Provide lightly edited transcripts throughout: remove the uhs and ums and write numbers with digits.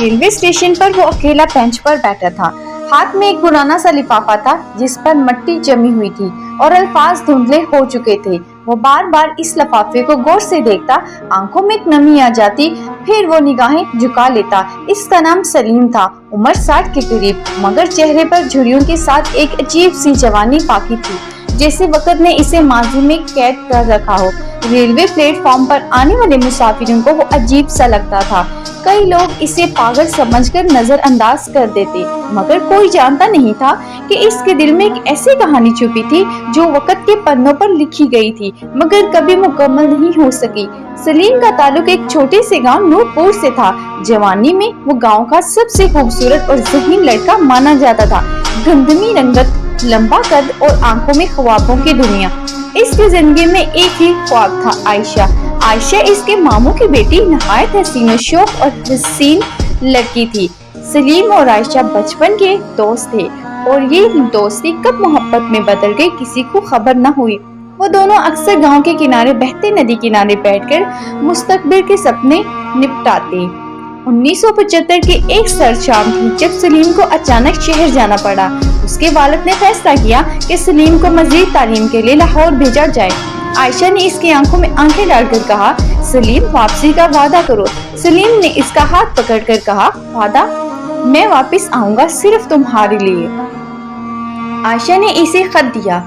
Railway station पर वो अकेला बेंच पर बैठा था। हाथ में एक पुराना सा लिफाफा था जिस पर मिट्टी जमी हुई थी और अल्फाज धुंधले हो चुके थे। वो बार बार इस लिफाफे को गौर से देखता, आंखों में एक नमी आ जाती, फिर वो निगाहें झुका लेता। इसका नाम सलीम था, उम्र 60 के करीब, मगर चेहरे पर झुर्रियों के साथ एक अजीब सी जवानी बाकी थी, जैसे वक्त ने इसे माजी में कैद कर रखा हो। रेलवे प्लेटफॉर्म पर आने वाले मुसाफिरों को वो अजीब सा लगता था। कई लोग इसे पागल समझकर नजरअंदाज कर देते, मगर कोई जानता नहीं था कि इसके दिल में एक ऐसी कहानी छुपी थी जो वक्त के पन्नों पर लिखी गई थी, मगर कभी मुकम्मल नहीं हो सकी। सलीम का ताल्लुक एक छोटे से गांव नूरपुर से था। जवानी में वो गांव का सबसे खूबसूरत और ज़हीन लड़का माना जाता था। गंधमी रंगत, लंबा कद और आंखों में ख्वाबों की दुनिया। इसकी जिंदगी में एक ही ख्वाब था, आयशा। आयशा इसके मामू की बेटी नहायत हसीन शौक और हसीन लड़की थी। सलीम और आयशा बचपन के दोस्त थे और ये दोस्ती कब मोहब्बत में बदल गई किसी को खबर न हुई। वो दोनों अक्सर गांव के किनारे बहते नदी किनारे बैठकर मुस्तकबिल के सपने निपटाते। 1975 की एक सर्द शाम थी जब सलीम को अचानक शहर जाना पड़ा। उसके वालिद ने फैसला किया कि सलीम को मजीद तालीम के लिए लाहौर भेजा जाए। आयशा ने इसकी आंखों में आंखें डालकर कहा, सलीम वापसी का वादा करो। सलीम ने इसका हाथ पकड़कर कहा, वादा? मैं वापस आऊंगा सिर्फ तुम्हारे लिए। आयशा ने इसे खत दिया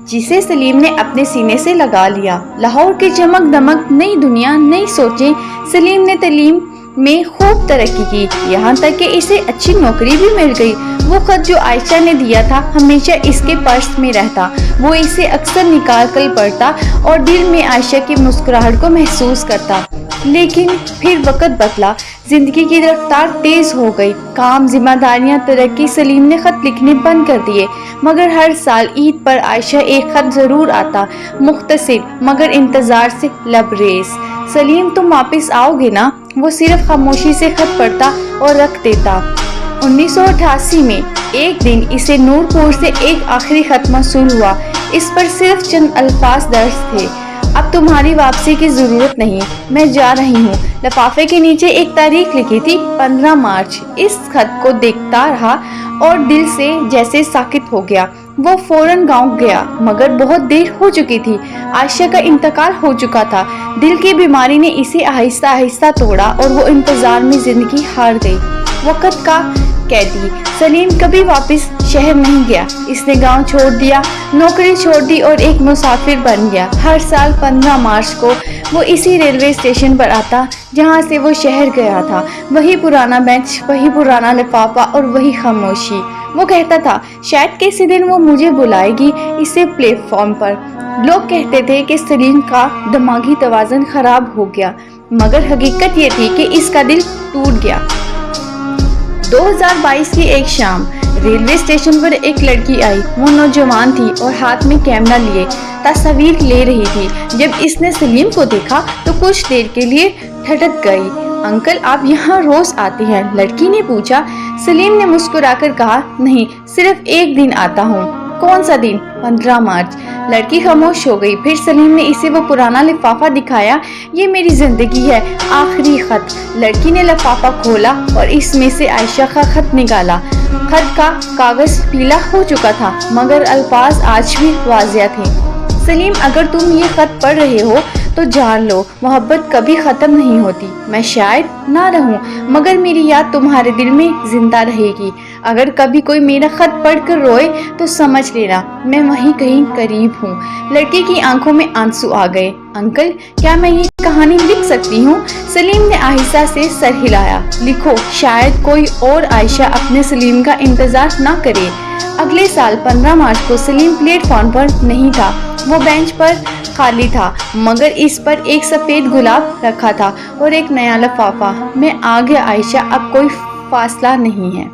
जिसे सलीम ने अपने सीने से लगा लिया। लाहौर की चमक दमक, नई दुनिया, नई सोचें। सलीम ने तालीम में खूब तरक्की की, यहाँ तक कि इसे अच्छी नौकरी भी मिल गई। वो खत जो आयशा ने दिया था हमेशा इसके पर्स में रहता। वो इसे अक्सर निकाल कर पढ़ता और दिल में आयशा की मुस्कुराहट को महसूस करता। लेकिन फिर वक्त बदला, जिंदगी की रफ्तार तेज हो गई। काम, जिम्मेदारियां, तरक्की। सलीम ने खत लिखने बंद कर दिए, मगर हर साल ईद पर आयशा एक खत जरूर आता, मुख्तसर मगर इंतजार से लबरेज। सलीम, तुम वापस आओगे ना? वो सिर्फ खामोशी से खत पढ़ता और रख देता। 1988 में एक दिन इसे नूरपुर से एक आखिरी खत मौसूल हुआ। इस पर सिर्फ चंद अल्फाज दर्ज थे, अब तुम्हारी वापसी की जरूरत नहीं, मैं जा रही हूँ। लिफाफे के नीचे एक तारीख लिखी थी, 15 मार्च। इस खत को देखता रहा और दिल से जैसे साकित हो गया। वो फौरन गांव गया, मगर बहुत देर हो चुकी थी। आयशा का इंतकाल हो चुका था। दिल की बीमारी ने इसे आहिस्ता आहिस्ता तोड़ा और वो इंतजार में जिंदगी हार गई। वक्त का कैदी सलीम कभी वापस शहर नहीं गया। इसने गांव छोड़ दिया, नौकरी छोड़ दी और एक मुसाफिर बन गया। हर साल 15 मार्च को वो इसी रेलवे स्टेशन पर आता जहां से वो शहर गया था। वही पुराना बेंच, वही पुराना लिफाफा और वही खामोशी। वो कहता था, शायद किसी दिन वो मुझे बुलाएगी इसे प्लेटफॉर्म पर। लोग कहते थे कि सलीम का दिमागी तवाज़ुन खराब हो गया, मगर हकीकत ये थी कि इसका दिल टूट गया। 2022 की एक शाम रेलवे स्टेशन पर एक लड़की आई। वो नौजवान थी और हाथ में कैमरा लिए तस्वीर ले रही थी। जब इसने सलीम को देखा तो कुछ देर के लिए ठटक गई। अंकल, आप यहाँ रोज आते हैं? लड़की ने पूछा। सलीम ने मुस्कुराकर कहा, नहीं, सिर्फ एक दिन आता हूँ। कौन सा दिन? 15 मार्च। लड़की खामोश हो गई। फिर सलीम ने इसे वो पुराना लिफाफा दिखाया। ये मेरी जिंदगी है, आखिरी खत। लड़की ने लिफाफा खोला और इसमें से आयशा का खत निकाला। खत का कागज पीला हो चुका था, मगर अल्फाज आज भी वाज़िया थे। सलीम, अगर तुम ये खत पढ़ रहे हो तो जान लो, मोहब्बत कभी ख़त्म नहीं होती। मैं शायद ना रहूं, मगर मेरी याद तुम्हारे दिल में जिंदा रहेगी। अगर कभी कोई मेरा खत पढ़कर रोए तो समझ लेना मैं वहीं कहीं करीब हूँ। लड़की की आंखों में आंसू आ गए। अंकल, क्या मैं ये कहानी लिख सकती हूँ? सलीम ने आहिस्ता से सर हिलाया। लिखो, शायद कोई और आयशा अपने सलीम का इंतजार ना करे। अगले साल 15 मार्च को सलीम प्लेटफॉर्म पर नहीं था। वो बेंच पर खाली था, मगर इस पर एक सफ़ेद गुलाब रखा था और एक नया लिफाफा। मैं आ गया आयशा, अब कोई फासला नहीं है।